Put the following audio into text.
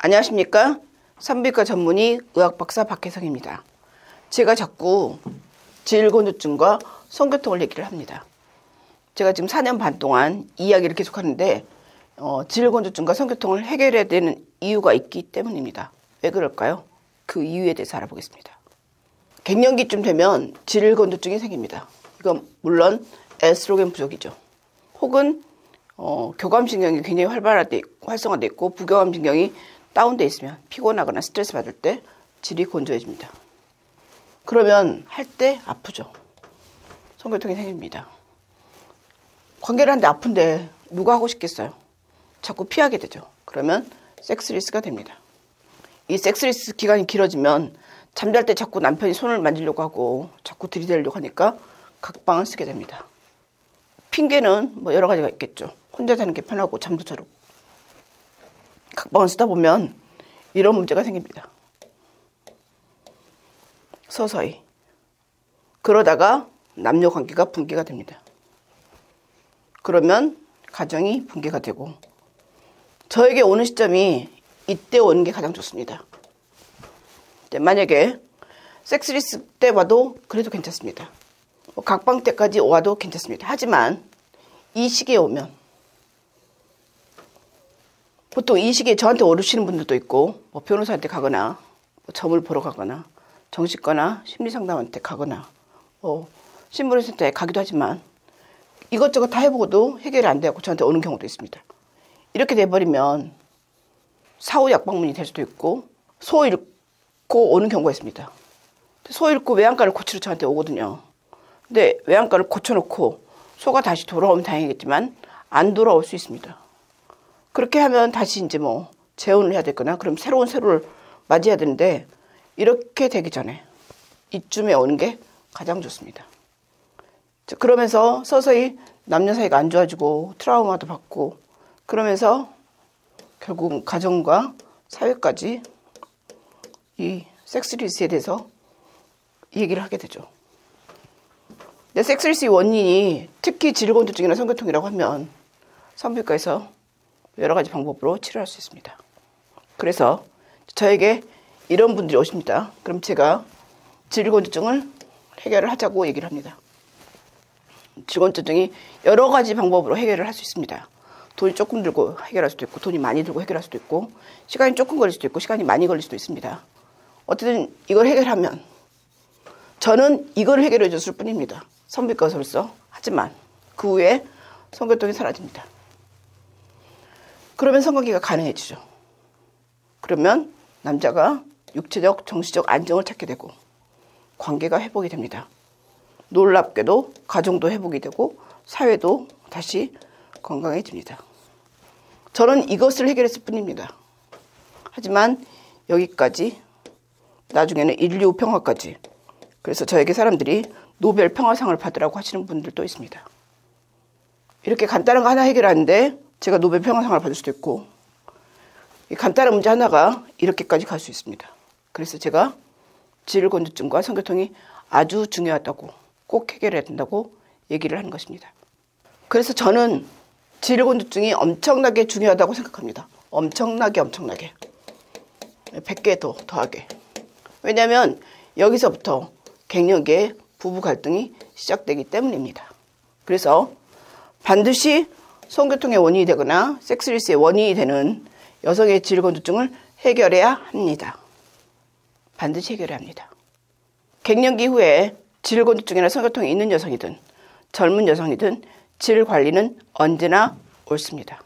안녕하십니까? 산부인과 전문의 의학박사 박혜성입니다. 제가 자꾸 질곤두증과 성교통을 얘기를 합니다. 제가 지금 4년 반 동안 이야기를 계속하는데 질곤두증과 성교통을 해결해야 되는 이유가 있기 때문입니다. 왜 그럴까요? 그 이유에 대해서 알아보겠습니다. 갱년기쯤 되면 질곤두증이 생깁니다. 이건 물론 에스트로겐 부족이죠. 혹은 교감신경이 굉장히 활성화되어 있고 부교감신경이 다운되어 있으면 피곤하거나 스트레스 받을 때 질이 건조해집니다. 그러면 할 때 아프죠. 성교통이 생깁니다. 관계를 하는데 아픈데 누가 하고 싶겠어요? 자꾸 피하게 되죠. 그러면 섹스리스가 됩니다. 이 섹스리스 기간이 길어지면 잠잘 때 자꾸 남편이 손을 만지려고 하고 자꾸 들이대려고 하니까 각방을 쓰게 됩니다. 핑계는 여러 가지가 있겠죠. 혼자 자는 게 편하고 잠도 잘 오고. 각방을 쓰다 보면 이런 문제가 생깁니다. 서서히. 그러다가 남녀 관계가 붕괴가 됩니다. 그러면 가정이 붕괴가 되고 저에게 오는 시점이 이때 오는 게 가장 좋습니다. 만약에 섹스리스 때 와도 그래도 괜찮습니다. 각방 때까지 와도 괜찮습니다. 하지만 이 시기에 오면 보통 이 시기에 저한테 오르시는 분들도 있고 변호사한테 가거나 점을 보러 가거나 정신과나 심리상담한테 가거나 신부센터에 가기도 하지만 이것저것 다 해보고도 해결이 안 되고 저한테 오는 경우도 있습니다. 이렇게 돼버리면 사후 약방문이 될 수도 있고 소 잃고 오는 경우가 있습니다. 소 잃고 외양간을 고치러 저한테 오거든요. 근데 외양간을 고쳐놓고 소가 다시 돌아오면 다행이겠지만 안 돌아올 수 있습니다. 그렇게 하면 다시 이제 재혼을 해야 되거나 그럼 새로운 세로를 맞이해야 되는데 이렇게 되기 전에 이쯤에 오는 게 가장 좋습니다. 그러면서 서서히 남녀 사이가 안 좋아지고 트라우마도 받고 그러면서 결국 가정과 사회까지 이 섹스리스에 대해서 얘기를 하게 되죠. 근데 섹스리스의 원인이 특히 질곤두증이나 성교통이라고 하면 산부인과에서 여러 가지 방법으로 치료할 수 있습니다. 그래서 저에게 이런 분들이 오십니다. 그럼 제가 질곤두증을 해결을 하자고 얘기를 합니다. 질곤두증이 여러 가지 방법으로 해결을 할 수 있습니다. 돈이 조금 들고 해결할 수도 있고 돈이 많이 들고 해결할 수도 있고 시간이 조금 걸릴 수도 있고 시간이 많이 걸릴 수도 있습니다. 어쨌든 이걸 해결하면 저는 이걸 해결해 줬을 뿐입니다. 산부인과 의사로서. 하지만 그 후에 성교통이 사라집니다. 그러면 성관계가 가능해지죠. 그러면 남자가 육체적, 정신적 안정을 찾게 되고 관계가 회복이 됩니다. 놀랍게도 가정도 회복이 되고 사회도 다시 건강해집니다. 저는 이것을 해결했을 뿐입니다. 하지만 여기까지 나중에는 인류 평화까지 그래서 저에게 사람들이 노벨 평화상을 받으라고 하시는 분들도 있습니다. 이렇게 간단한 거 하나 해결하는데 제가 노벨 평화상을 받을 수도 있고 이 간단한 문제 하나가 이렇게까지 갈 수 있습니다. 그래서 제가 질곤두증과 성교통이 아주 중요하다고 꼭 해결해야 된다고 얘기를 하는 것입니다. 그래서 저는 질곤두증이 엄청나게 중요하다고 생각합니다. 엄청나게 100개 더하게. 왜냐하면 여기서부터 갱년기에 부부 갈등이 시작되기 때문입니다. 그래서 반드시 성교통의 원인이 되거나 섹스리스의 원인이 되는 여성의 질곤두증을 해결해야 합니다. 반드시 해결해야 합니다. 갱년기 후에 질곤두증이나 성교통이 있는 여성이든 젊은 여성이든 질 관리는 언제나 옳습니다.